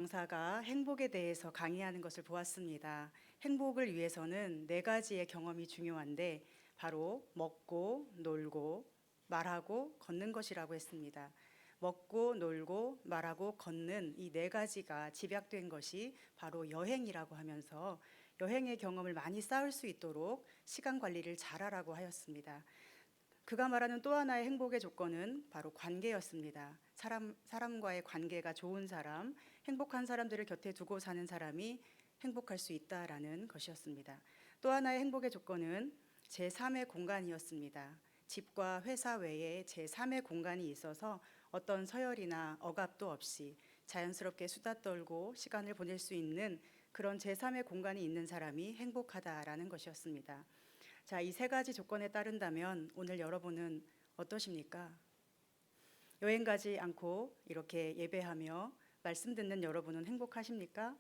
강사가 행복에 대해서 강의하는 것을 보았습니다. 행복을 위해서는 네 가지의 경험이 중요한데 바로 먹고, 놀고, 말하고, 걷는 것이라고 했습니다. 먹고, 놀고, 말하고, 걷는 이 네 가지가 집약된 것이 바로 여행이라고 하면서 여행의 경험을 많이 쌓을 수 있도록 시간 관리를 잘하라고 하였습니다. 그가 말하는 또 하나의 행복의 조건은 바로 관계였습니다. 사람과의 관계가 좋은 사람, 행복한 사람들을 곁에 두고 사는 사람이 행복할 수 있다라는 것이었습니다. 또 하나의 행복의 조건은 제3의 공간이었습니다. 집과 회사 외에 제3의 공간이 있어서 어떤 서열이나 억압도 없이 자연스럽게 수다 떨고 시간을 보낼 수 있는 그런 제3의 공간이 있는 사람이 행복하다라는 것이었습니다. 자, 이 세 가지 조건에 따른다면 오늘 여러분은 어떠십니까? 여행 가지 않고 이렇게 예배하며 말씀 듣는 여러분은 행복하십니까?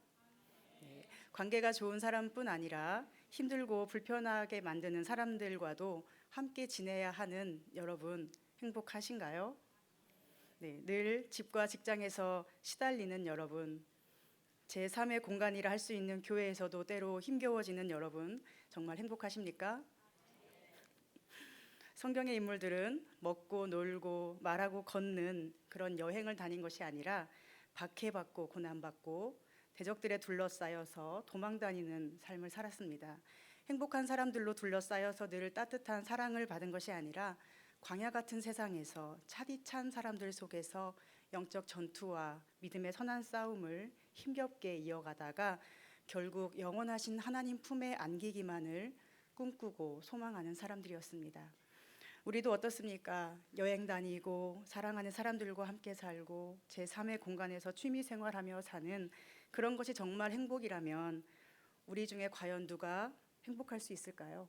네. 관계가 좋은 사람뿐 아니라 힘들고 불편하게 만드는 사람들과도 함께 지내야 하는 여러분 행복하신가요? 네, 늘 집과 직장에서 시달리는 여러분, 제3의 공간이라 할 수 있는 교회에서도 때로 힘겨워지는 여러분 정말 행복하십니까? 성경의 인물들은 먹고 놀고 말하고 걷는 그런 여행을 다닌 것이 아니라 박해받고 고난받고 대적들에 둘러싸여서 도망다니는 삶을 살았습니다. 행복한 사람들로 둘러싸여서 늘 따뜻한 사랑을 받은 것이 아니라 광야 같은 세상에서 차디찬 사람들 속에서 영적 전투와 믿음의 선한 싸움을 힘겹게 이어가다가 결국 영원하신 하나님 품에 안기기만을 꿈꾸고 소망하는 사람들이었습니다. 우리도 어떻습니까? 여행 다니고 사랑하는 사람들과 함께 살고 제3의 공간에서 취미 생활하며 사는 그런 것이 정말 행복이라면 우리 중에 과연 누가 행복할 수 있을까요?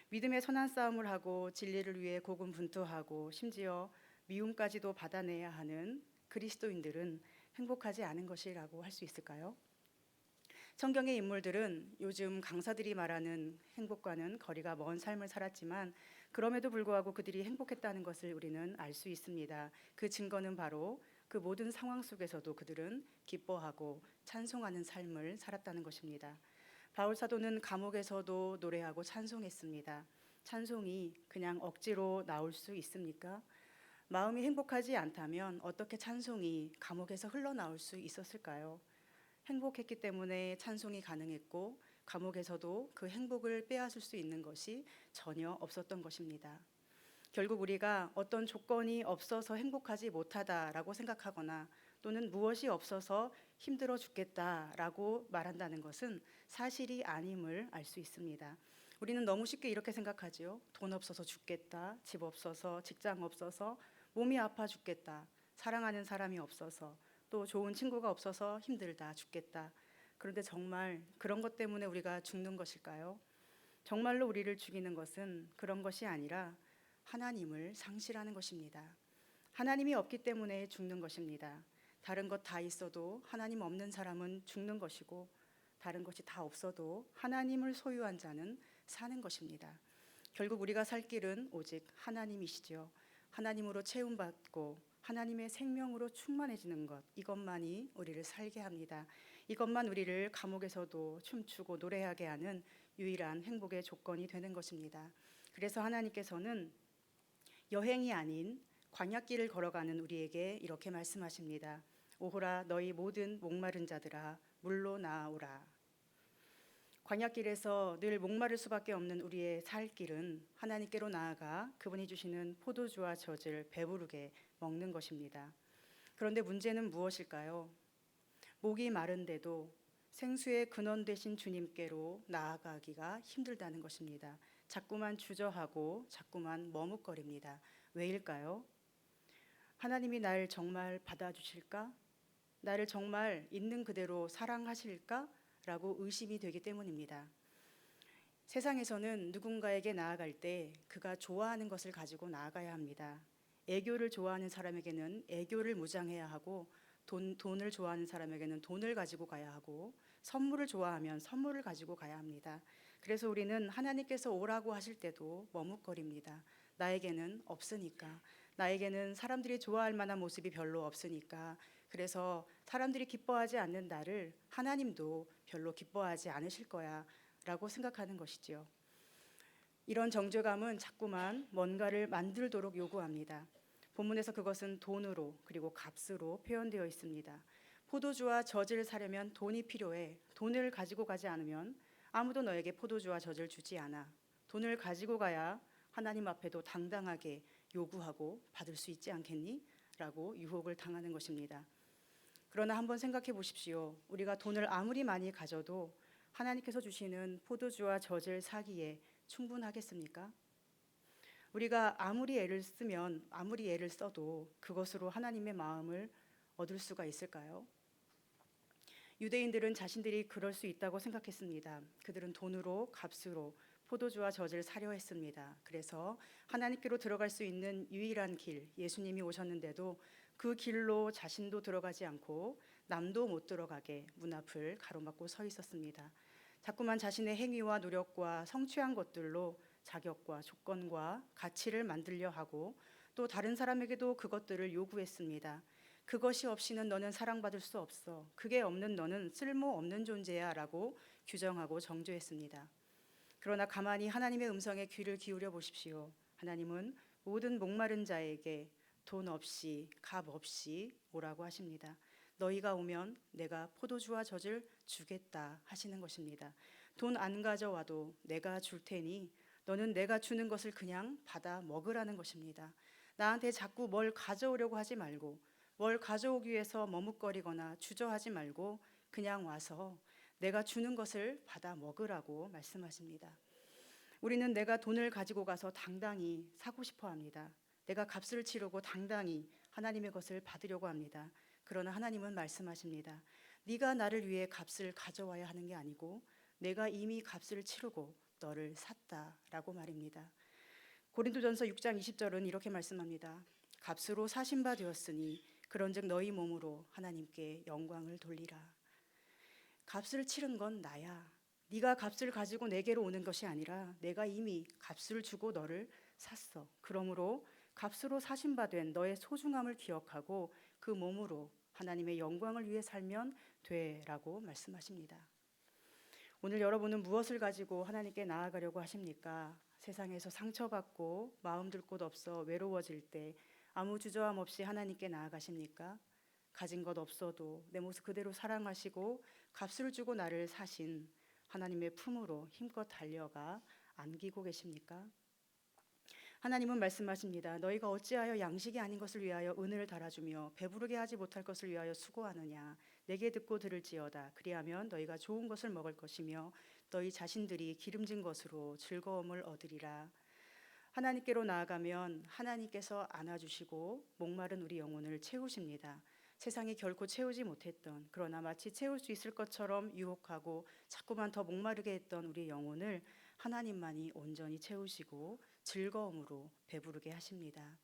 믿음의 선한 싸움을 하고 진리를 위해 고군분투하고 심지어 미움까지도 받아내야 하는 그리스도인들은 행복하지 않은 것이라고 할 수 있을까요? 성경의 인물들은 요즘 강사들이 말하는 행복과는 거리가 먼 삶을 살았지만 그럼에도 불구하고 그들이 행복했다는 것을 우리는 알 수 있습니다. 그 증거는 바로 그 모든 상황 속에서도 그들은 기뻐하고 찬송하는 삶을 살았다는 것입니다. 바울 사도는 감옥에서도 노래하고 찬송했습니다. 찬송이 그냥 억지로 나올 수 있습니까? 마음이 행복하지 않다면 어떻게 찬송이 감옥에서 흘러나올 수 있었을까요? 행복했기 때문에 찬송이 가능했고 감옥에서도 그 행복을 빼앗을 수 있는 것이 전혀 없었던 것입니다. 결국 우리가 어떤 조건이 없어서 행복하지 못하다라고 생각하거나 또는 무엇이 없어서 힘들어 죽겠다라고 말한다는 것은 사실이 아님을 알 수 있습니다. 우리는 너무 쉽게 이렇게 생각하지요. 돈 없어서 죽겠다, 집 없어서, 직장 없어서, 몸이 아파 죽겠다, 사랑하는 사람이 없어서, 또 좋은 친구가 없어서 힘들다, 죽겠다. 그런데 정말 그런 것 때문에 우리가 죽는 것일까요? 정말로 우리를 죽이는 것은 그런 것이 아니라 하나님을 상실하는 것입니다. 하나님이 없기 때문에 죽는 것입니다. 다른 것 다 있어도 하나님 없는 사람은 죽는 것이고 다른 것이 다 없어도 하나님을 소유한 자는 사는 것입니다. 결국 우리가 살 길은 오직 하나님이시죠. 하나님으로 채움받고 하나님의 생명으로 충만해지는 것, 이것만이 우리를 살게 합니다. 이것만 우리를 감옥에서도 춤추고 노래하게 하는 유일한 행복의 조건이 되는 것입니다. 그래서 하나님께서는 여행이 아닌 광야길을 걸어가는 우리에게 이렇게 말씀하십니다. 오호라 너희 모든 목마른 자들아 물로 나아오라. 광야길에서 늘 목마를 수밖에 없는 우리의 살 길은 하나님께로 나아가 그분이 주시는 포도주와 젖을 배부르게 먹는 것입니다. 그런데 문제는 무엇일까요? 목이 마른데도 생수의 근원 되신 주님께로 나아가기가 힘들다는 것입니다. 자꾸만 주저하고 자꾸만 머뭇거립니다. 왜일까요? 하나님이 날 정말 받아주실까? 나를 정말 있는 그대로 사랑하실까? 라고 의심이 되기 때문입니다. 세상에서는 누군가에게 나아갈 때 그가 좋아하는 것을 가지고 나아가야 합니다. 애교를 좋아하는 사람에게는 애교를 무장해야 하고 돈을 좋아하는 사람에게는 돈을 가지고 가야 하고 선물을 좋아하면 선물을 가지고 가야 합니다. 그래서 우리는 하나님께서 오라고 하실 때도 머뭇거립니다. 나에게는 없으니까, 나에게는 사람들이 좋아할 만한 모습이 별로 없으니까, 그래서 사람들이 기뻐하지 않는 나를 하나님도 별로 기뻐하지 않으실 거야 라고 생각하는 것이지요. 이런 정죄감은 자꾸만 뭔가를 만들도록 요구합니다. 본문에서 그것은 돈으로 그리고 값으로 표현되어 있습니다. 포도주와 젖을 사려면 돈이 필요해. 돈을 가지고 가지 않으면 아무도 너에게 포도주와 젖을 주지 않아. 돈을 가지고 가야 하나님 앞에도 당당하게 요구하고 받을 수 있지 않겠니? 라고 유혹을 당하는 것입니다. 그러나 한번 생각해 보십시오. 우리가 돈을 아무리 많이 가져도 하나님께서 주시는 포도주와 젖을 사기에 충분하겠습니까? 우리가 아무리 애를 써도 그것으로 하나님의 마음을 얻을 수가 있을까요? 유대인들은 자신들이 그럴 수 있다고 생각했습니다. 그들은 돈으로 값으로 포도주와 젖을 사려 했습니다. 그래서 하나님께로 들어갈 수 있는 유일한 길, 예수님이 오셨는데도 그 길로 자신도 들어가지 않고 남도 못 들어가게 문 앞을 가로막고 서 있었습니다. 자꾸만 자신의 행위와 노력과 성취한 것들로 자격과 조건과 가치를 만들려 하고 또 다른 사람에게도 그것들을 요구했습니다. 그것이 없이는 너는 사랑받을 수 없어. 그게 없는 너는 쓸모없는 존재야 라고 규정하고 정죄했습니다. 그러나 가만히 하나님의 음성에 귀를 기울여 보십시오. 하나님은 모든 목마른 자에게 돈 없이 값 없이 오라고 하십니다. 너희가 오면 내가 포도주와 젖을 주겠다 하시는 것입니다. 돈 안 가져와도 내가 줄 테니 너는 내가 주는 것을 그냥 받아 먹으라는 것입니다. 나한테 자꾸 뭘 가져오려고 하지 말고 뭘 가져오기 위해서 머뭇거리거나 주저하지 말고 그냥 와서 내가 주는 것을 받아 먹으라고 말씀하십니다. 우리는 내가 돈을 가지고 가서 당당히 사고 싶어 합니다. 내가 값을 치르고 당당히 하나님의 것을 받으려고 합니다. 그러나 하나님은 말씀하십니다. 네가 나를 위해 값을 가져와야 하는 게 아니고 내가 이미 값을 치르고 너를 샀다라고 말입니다. 고린도전서 6장 20절은 이렇게 말씀합니다. 값으로 사신 바 되었으니 그런즉 너희 몸으로 하나님께 영광을 돌리라. 값을 치른 건 나야. 네가 값을 가지고 내게로 오는 것이 아니라 내가 이미 값을 주고 너를 샀어. 그러므로 값으로 사신 바 된 너의 소중함을 기억하고 그 몸으로 하나님의 영광을 위해 살면 돼라고 말씀하십니다. 오늘 여러분은 무엇을 가지고 하나님께 나아가려고 하십니까? 세상에서 상처받고 마음 둘 곳 없어 외로워질 때 아무 주저함 없이 하나님께 나아가십니까? 가진 것 없어도 내 모습 그대로 사랑하시고 값을 주고 나를 사신 하나님의 품으로 힘껏 달려가 안기고 계십니까? 하나님은 말씀하십니다. 너희가 어찌하여 양식이 아닌 것을 위하여 은을 달아주며 배부르게 하지 못할 것을 위하여 수고하느냐. 내게 듣고 들을지어다. 그리하면 너희가 좋은 것을 먹을 것이며 너희 자신들이 기름진 것으로 즐거움을 얻으리라. 하나님께로 나아가면 하나님께서 안아주시고 목마른 우리 영혼을 채우십니다. 세상이 결코 채우지 못했던, 그러나 마치 채울 수 있을 것처럼 유혹하고 자꾸만 더 목마르게 했던 우리 영혼을 하나님만이 온전히 채우시고 즐거움으로 배부르게 하십니다.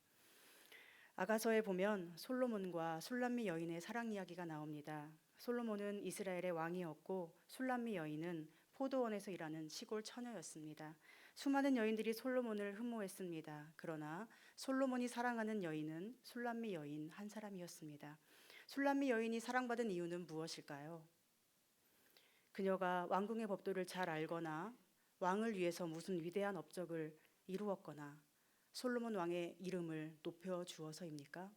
아가서에 보면 솔로몬과 술람미 여인의 사랑 이야기가 나옵니다. 솔로몬은 이스라엘의 왕이었고 술람미 여인은 포도원에서 일하는 시골 처녀였습니다. 수많은 여인들이 솔로몬을 흠모했습니다. 그러나 솔로몬이 사랑하는 여인은 술람미 여인 한 사람이었습니다. 술람미 여인이 사랑받은 이유는 무엇일까요? 그녀가 왕궁의 법도를 잘 알거나 왕을 위해서 무슨 위대한 업적을 이루었거나 솔로몬 왕의 이름을 높여 주어서입니까?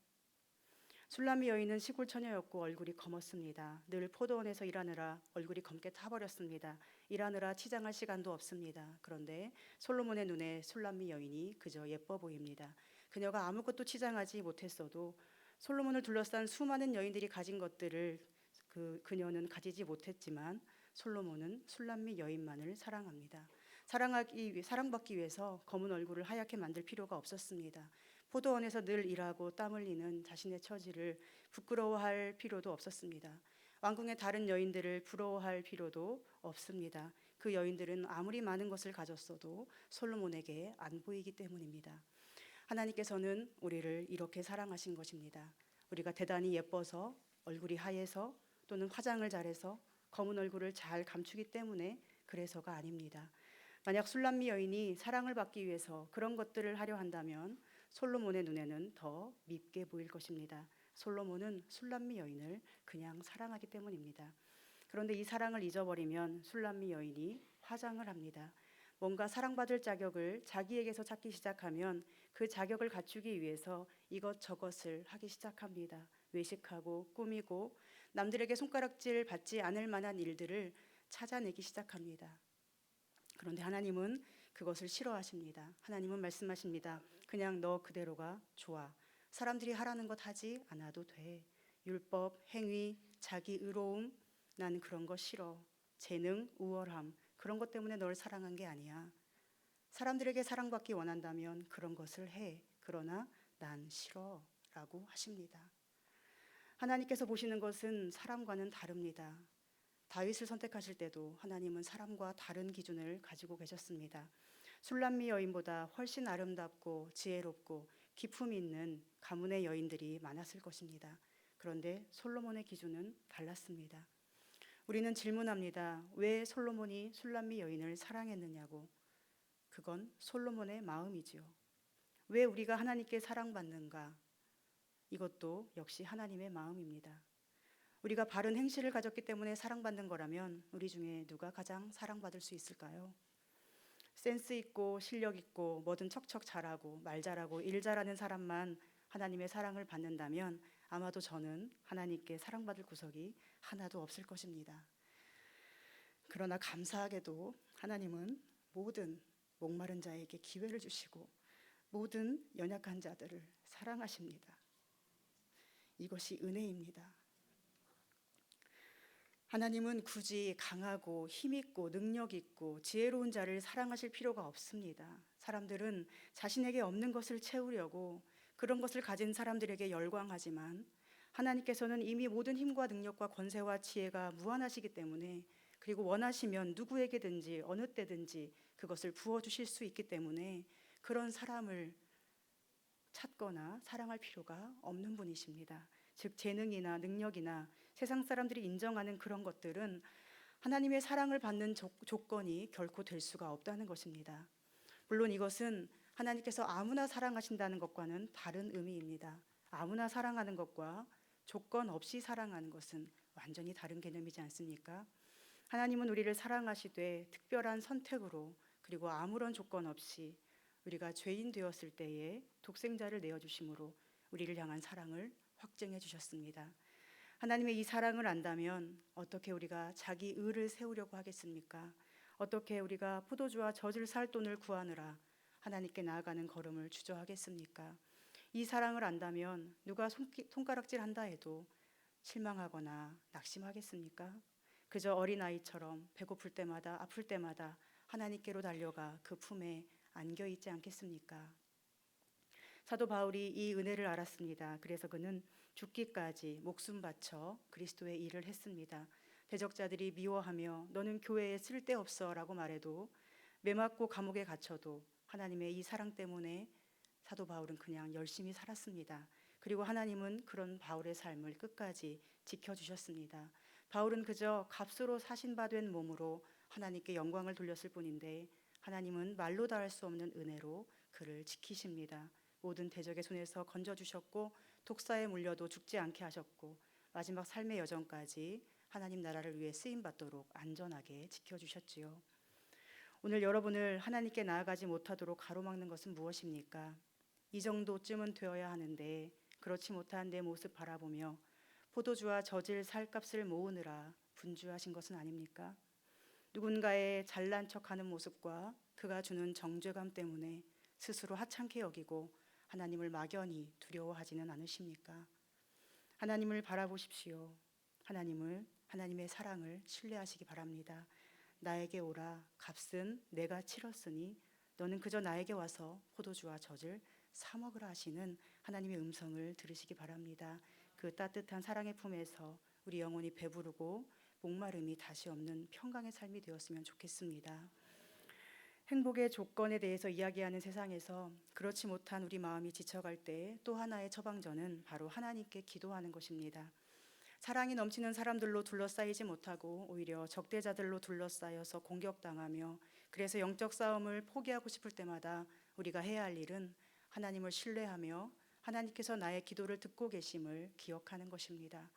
술람미 여인은 시골 처녀였고 얼굴이 검었습니다. 늘 포도원에서 일하느라 얼굴이 검게 타버렸습니다. 일하느라 치장할 시간도 없습니다. 그런데 솔로몬의 눈에 술람미 여인이 그저 예뻐 보입니다. 그녀가 아무것도 치장하지 못했어도 솔로몬을 둘러싼 수많은 여인들이 가진 것들을 그녀는 가지지 못했지만 솔로몬은 술람미 여인만을 사랑합니다. 사랑받기 위해서 검은 얼굴을 하얗게 만들 필요가 없었습니다. 포도원에서 늘 일하고 땀 흘리는 자신의 처지를 부끄러워할 필요도 없었습니다. 왕궁의 다른 여인들을 부러워할 필요도 없습니다. 그 여인들은 아무리 많은 것을 가졌어도 솔로몬에게 안 보이기 때문입니다. 하나님께서는 우리를 이렇게 사랑하신 것입니다. 우리가 대단히 예뻐서 얼굴이 하얘서 또는 화장을 잘해서 검은 얼굴을 잘 감추기 때문에 그래서가 아닙니다. 만약 술람미 여인이 사랑을 받기 위해서 그런 것들을 하려 한다면 솔로몬의 눈에는 더 밉게 보일 것입니다. 솔로몬은 술람미 여인을 그냥 사랑하기 때문입니다. 그런데 이 사랑을 잊어버리면 술람미 여인이 화장을 합니다. 뭔가 사랑받을 자격을 자기에게서 찾기 시작하면 그 자격을 갖추기 위해서 이것저것을 하기 시작합니다. 외식하고 꾸미고 남들에게 손가락질 받지 않을 만한 일들을 찾아내기 시작합니다. 그런데 하나님은 그것을 싫어하십니다. 하나님은 말씀하십니다. 그냥 너 그대로가 좋아. 사람들이 하라는 것 하지 않아도 돼. 율법, 행위, 자기 의로움, 난 그런 거 싫어. 재능, 우월함, 그런 것 때문에 널 사랑한 게 아니야. 사람들에게 사랑받기 원한다면 그런 것을 해. 그러나 난 싫어. 라고 하십니다. 하나님께서 보시는 것은 사람과는 다릅니다. 다윗을 선택하실 때도 하나님은 사람과 다른 기준을 가지고 계셨습니다. 술람미 여인보다 훨씬 아름답고 지혜롭고 기품 있는 가문의 여인들이 많았을 것입니다. 그런데 솔로몬의 기준은 달랐습니다. 우리는 질문합니다. 왜 솔로몬이 술람미 여인을 사랑했느냐고. 그건 솔로몬의 마음이지요. 왜 우리가 하나님께 사랑받는가? 이것도 역시 하나님의 마음입니다. 우리가 바른 행실을 가졌기 때문에 사랑받는 거라면 우리 중에 누가 가장 사랑받을 수 있을까요? 센스 있고 실력 있고 뭐든 척척 잘하고 말 잘하고 일 잘하는 사람만 하나님의 사랑을 받는다면 아마도 저는 하나님께 사랑받을 구석이 하나도 없을 것입니다. 그러나 감사하게도 하나님은 모든 목마른 자에게 기회를 주시고 모든 연약한 자들을 사랑하십니다. 이것이 은혜입니다. 하나님은 굳이 강하고 힘있고 능력있고 지혜로운 자를 사랑하실 필요가 없습니다. 사람들은 자신에게 없는 것을 채우려고 그런 것을 가진 사람들에게 열광하지만 하나님께서는 이미 모든 힘과 능력과 권세와 지혜가 무한하시기 때문에 그리고 원하시면 누구에게든지 어느 때든지 그것을 부어주실 수 있기 때문에 그런 사람을 찾거나 사랑할 필요가 없는 분이십니다. 즉 재능이나 능력이나 세상 사람들이 인정하는 그런 것들은 하나님의 사랑을 받는 조건이 결코 될 수가 없다는 것입니다. 물론 이것은 하나님께서 아무나 사랑하신다는 것과는 다른 의미입니다. 아무나 사랑하는 것과 조건 없이 사랑하는 것은 완전히 다른 개념이지 않습니까? 하나님은 우리를 사랑하시되 특별한 선택으로 그리고 아무런 조건 없이 우리가 죄인 되었을 때에 독생자를 내어주심으로 우리를 향한 사랑을 확증해 주셨습니다. 하나님의 이 사랑을 안다면 어떻게 우리가 자기 의를 세우려고 하겠습니까? 어떻게 우리가 포도주와 젖을 살 돈을 구하느라 하나님께 나아가는 걸음을 주저하겠습니까? 이 사랑을 안다면 누가 손가락질 한다 해도 실망하거나 낙심하겠습니까? 그저 어린아이처럼 배고플 때마다 아플 때마다 하나님께로 달려가 그 품에 안겨 있지 않겠습니까? 사도 바울이 이 은혜를 알았습니다. 그래서 그는 죽기까지 목숨 바쳐 그리스도의 일을 했습니다. 대적자들이 미워하며 너는 교회에 쓸데없어라고 말해도 매맞고 감옥에 갇혀도 하나님의 이 사랑 때문에 사도 바울은 그냥 열심히 살았습니다. 그리고 하나님은 그런 바울의 삶을 끝까지 지켜주셨습니다. 바울은 그저 값으로 사신 바 된 몸으로 하나님께 영광을 돌렸을 뿐인데 하나님은 말로 다 할 수 없는 은혜로 그를 지키십니다. 모든 대적의 손에서 건져주셨고 독사에 물려도 죽지 않게 하셨고 마지막 삶의 여정까지 하나님 나라를 위해 쓰임받도록 안전하게 지켜주셨지요. 오늘 여러분을 하나님께 나아가지 못하도록 가로막는 것은 무엇입니까? 이 정도쯤은 되어야 하는데 그렇지 못한 내 모습 바라보며 포도주와 젖을 살 값을 모으느라 분주하신 것은 아닙니까? 누군가의 잘난 척하는 모습과 그가 주는 정죄감 때문에 스스로 하찮게 여기고 하나님을 막연히 두려워하지는 않으십니까? 하나님을 바라보십시오. 하나님의 사랑을 신뢰하시기 바랍니다. 나에게 오라, 값은 내가 치렀으니 너는 그저 나에게 와서 포도주와 젖을 사 먹으라 하시는 하나님의 음성을 들으시기 바랍니다. 그 따뜻한 사랑의 품에서 우리 영혼이 배부르고 목마름이 다시 없는 평강의 삶이 되었으면 좋겠습니다. 행복의 조건에 대해서 이야기하는 세상에서 그렇지 못한 우리 마음이 지쳐갈 때 또 하나의 처방전은 바로 하나님께 기도하는 것입니다. 사랑이 넘치는 사람들로 둘러싸이지 못하고 오히려 적대자들로 둘러싸여서 공격당하며 그래서 영적 싸움을 포기하고 싶을 때마다 우리가 해야 할 일은 하나님을 신뢰하며 하나님께서 나의 기도를 듣고 계심을 기억하는 것입니다.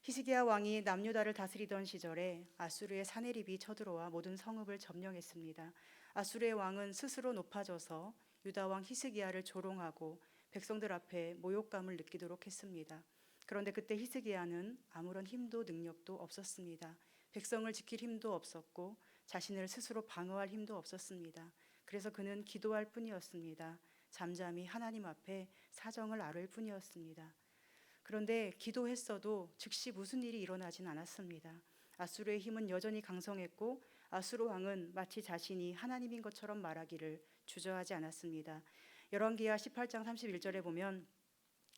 히스기야 왕이 남유다를 다스리던 시절에 아수르의 사내립이 쳐들어와 모든 성읍을 점령했습니다. 아수르의 왕은 스스로 높아져서 유다 왕 히스기야를 조롱하고 백성들 앞에 모욕감을 느끼도록 했습니다. 그런데 그때 히스기야는 아무런 힘도 능력도 없었습니다. 백성을 지킬 힘도 없었고 자신을 스스로 방어할 힘도 없었습니다. 그래서 그는 기도할 뿐이었습니다. 잠잠히 하나님 앞에 사정을 아를 뿐이었습니다. 그런데 기도했어도 즉시 무슨 일이 일어나진 않았습니다. 아수르의 힘은 여전히 강성했고 아수르 왕은 마치 자신이 하나님인 것처럼 말하기를 주저하지 않았습니다. 열왕기하 18장 31절에 보면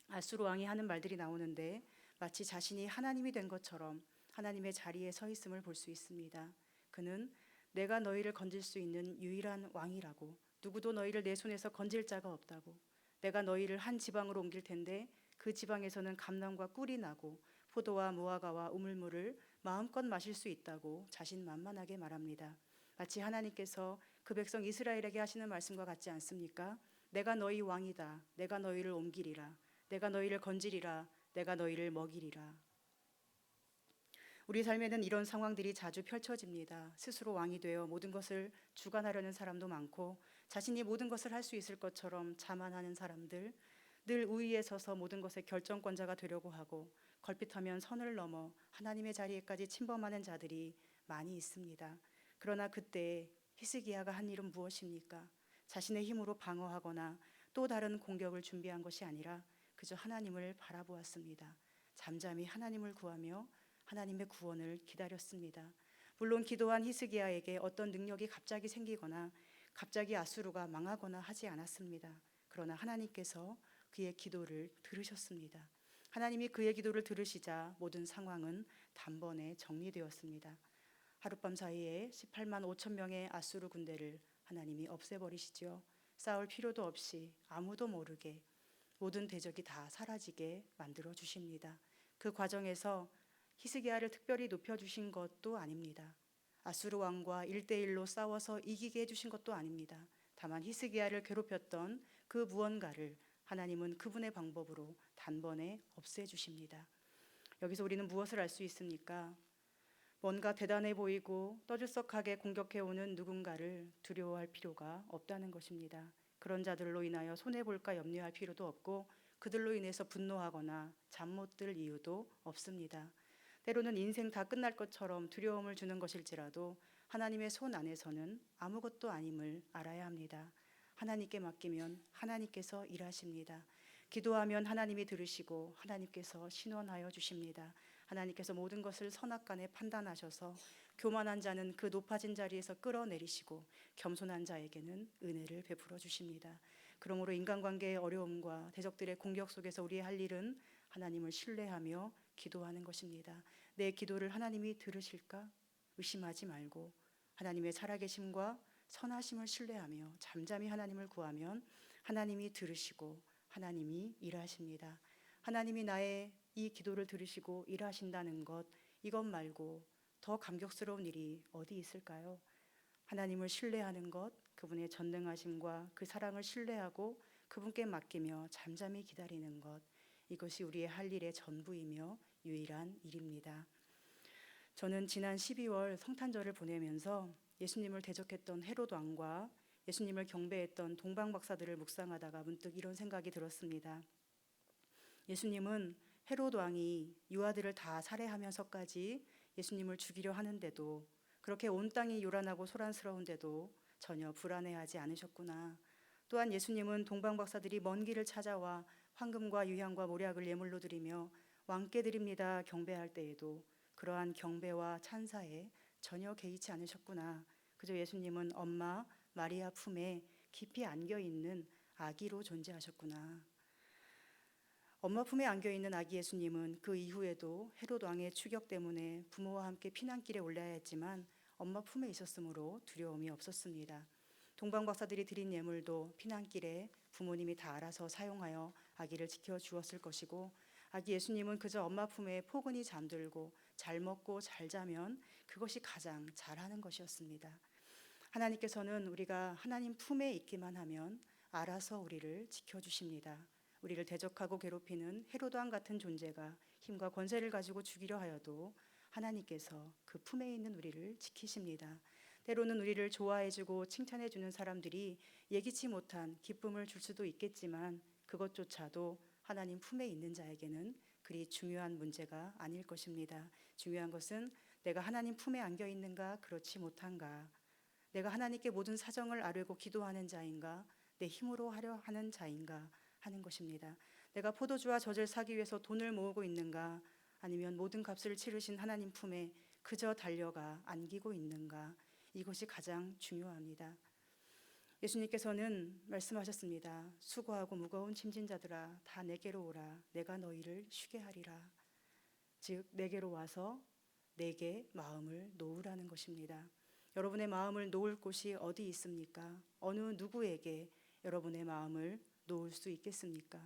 아수르 왕이 하는 말들이 나오는데 마치 자신이 하나님이 된 것처럼 하나님의 자리에 서 있음을 볼 수 있습니다. 그는 내가 너희를 건질 수 있는 유일한 왕이라고, 누구도 너희를 내 손에서 건질 자가 없다고, 내가 너희를 한 지방으로 옮길 텐데 그 지방에서는 감람과 꿀이 나고 포도와 무화과와 우물물을 마음껏 마실 수 있다고 자신만만하게 말합니다. 마치 하나님께서 그 백성 이스라엘에게 하시는 말씀과 같지 않습니까? 내가 너희 왕이다. 내가 너희를 옮기리라. 내가 너희를 건지리라. 내가 너희를 먹이리라. 우리 삶에는 이런 상황들이 자주 펼쳐집니다. 스스로 왕이 되어 모든 것을 주관하려는 사람도 많고 자신이 모든 것을 할 수 있을 것처럼 자만하는 사람들, 늘 우위에 서서 모든 것의 결정권자가 되려고 하고 걸핏하면 선을 넘어 하나님의 자리에까지 침범하는 자들이 많이 있습니다. 그러나 그때 히스기야가 한 일은 무엇입니까? 자신의 힘으로 방어하거나 또 다른 공격을 준비한 것이 아니라 그저 하나님을 바라보았습니다. 잠잠히 하나님을 구하며 하나님의 구원을 기다렸습니다. 물론 기도한 히스기야에게 어떤 능력이 갑자기 생기거나 갑자기 아수르가 망하거나 하지 않았습니다. 그러나 하나님께서 그의 기도를 들으셨습니다. 하나님이 그의 기도를 들으시자 모든 상황은 단번에 정리되었습니다. 하룻밤 사이에 18만 5천 명의 아수르 군대를 하나님이 없애버리시죠. 싸울 필요도 없이 아무도 모르게 모든 대적이 다 사라지게 만들어 주십니다. 그 과정에서 히스기야를 특별히 높여주신 것도 아닙니다. 아수르 왕과 1대1로 싸워서 이기게 해주신 것도 아닙니다. 다만 히스기야를 괴롭혔던 그 무언가를 하나님은 그분의 방법으로 단번에 없애주십니다. 여기서 우리는 무엇을 알 수 있습니까? 뭔가 대단해 보이고 떠들썩하게 공격해오는 누군가를 두려워할 필요가 없다는 것입니다. 그런 자들로 인하여 손해볼까 염려할 필요도 없고 그들로 인해서 분노하거나 잠 못 들 이유도 없습니다. 때로는 인생 다 끝날 것처럼 두려움을 주는 것일지라도 하나님의 손 안에서는 아무것도 아님을 알아야 합니다. 하나님께 맡기면 하나님께서 일하십니다. 기도하면 하나님이 들으시고 하나님께서 신원하여 주십니다. 하나님께서 모든 것을 선악간에 판단하셔서 교만한 자는 그 높아진 자리에서 끌어내리시고 겸손한 자에게는 은혜를 베풀어 주십니다. 그러므로 인간관계의 어려움과 대적들의 공격 속에서 우리의 할 일은 하나님을 신뢰하며 기도하는 것입니다. 내 기도를 하나님이 들으실까? 의심하지 말고 하나님의 살아계심과 선하심을 신뢰하며 잠잠히 하나님을 구하면 하나님이 들으시고 하나님이 일하십니다. 하나님이 나의 이 기도를 들으시고 일하신다는 것, 이것 말고 더 감격스러운 일이 어디 있을까요? 하나님을 신뢰하는 것, 그분의 전능하심과 그 사랑을 신뢰하고 그분께 맡기며 잠잠히 기다리는 것, 이것이 우리의 할 일의 전부이며 유일한 일입니다. 저는 지난 12월 성탄절을 보내면서 예수님을 대적했던 헤롯 왕과 예수님을 경배했던 동방 박사들을 묵상하다가 문득 이런 생각이 들었습니다. 예수님은 헤롯 왕이 유아들을 다 살해하면서까지 예수님을 죽이려 하는데도, 그렇게 온 땅이 요란하고 소란스러운데도 전혀 불안해하지 않으셨구나. 또한 예수님은 동방 박사들이 먼 길을 찾아와 황금과 유향과 모략을 예물로 드리며 왕께 드립니다 경배할 때에도 그러한 경배와 찬사에 전혀 개의치 않으셨구나. 그저 예수님은 엄마 마리아 품에 깊이 안겨있는 아기로 존재하셨구나. 엄마 품에 안겨있는 아기 예수님은 그 이후에도 헤롯 왕의 추격 때문에 부모와 함께 피난길에 올라야 했지만 엄마 품에 있었으므로 두려움이 없었습니다. 동방 박사들이 드린 예물도 피난길에 부모님이 다 알아서 사용하여 아기를 지켜주었을 것이고, 아기 예수님은 그저 엄마 품에 포근히 잠들고 잘 먹고 잘 자면 그것이 가장 잘하는 것이었습니다. 하나님께서는 우리가 하나님 품에 있기만 하면 알아서 우리를 지켜주십니다. 우리를 대적하고 괴롭히는 헤로도안 같은 존재가 힘과 권세를 가지고 죽이려 하여도 하나님께서 그 품에 있는 우리를 지키십니다. 때로는 우리를 좋아해주고 칭찬해주는 사람들이 예기치 못한 기쁨을 줄 수도 있겠지만 그것조차도 하나님 품에 있는 자에게는 그리 중요한 문제가 아닐 것입니다. 중요한 것은 내가 하나님 품에 안겨 있는가, 그렇지 못한가, 내가 하나님께 모든 사정을 아뢰고 기도하는 자인가, 내 힘으로 하려 하는 자인가 하는 것입니다. 내가 포도주와 젖을 사기 위해서 돈을 모으고 있는가, 아니면 모든 값을 치르신 하나님 품에 그저 달려가 안기고 있는가, 이것이 가장 중요합니다. 예수님께서는 말씀하셨습니다. 수고하고 무거운 짐진 자들아 다 내게로 오라, 내가 너희를 쉬게 하리라. 즉 내게로 와서 내게 마음을 놓으라는 것입니다. 여러분의 마음을 놓을 곳이 어디 있습니까? 어느 누구에게 여러분의 마음을 놓을 수 있겠습니까?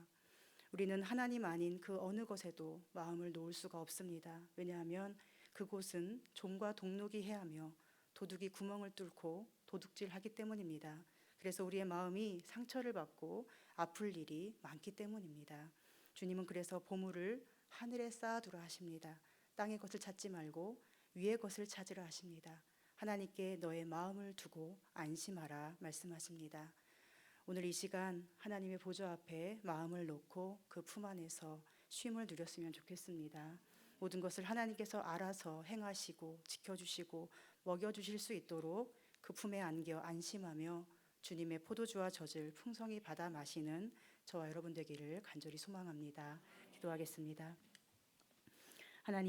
우리는 하나님 아닌 그 어느 것에도 마음을 놓을 수가 없습니다. 왜냐하면 그곳은 종과 동록이 해하며 도둑이 구멍을 뚫고 도둑질하기 때문입니다. 그래서 우리의 마음이 상처를 받고 아플 일이 많기 때문입니다. 주님은 그래서 보물을 하늘에 쌓아두라 하십니다. 땅의 것을 찾지 말고 위의 것을 찾으라 하십니다. 하나님께 너의 마음을 두고 안심하라 말씀하십니다. 오늘 이 시간 하나님의 보좌 앞에 마음을 놓고 그 품 안에서 쉼을 누렸으면 좋겠습니다. 모든 것을 하나님께서 알아서 행하시고 지켜주시고 먹여주실 수 있도록 그 품에 안겨 안심하며 주님의 포도주와 젖을 풍성히 받아 마시는 저와 여러분 되기를 간절히 소망합니다. 기도하겠습니다. 하나님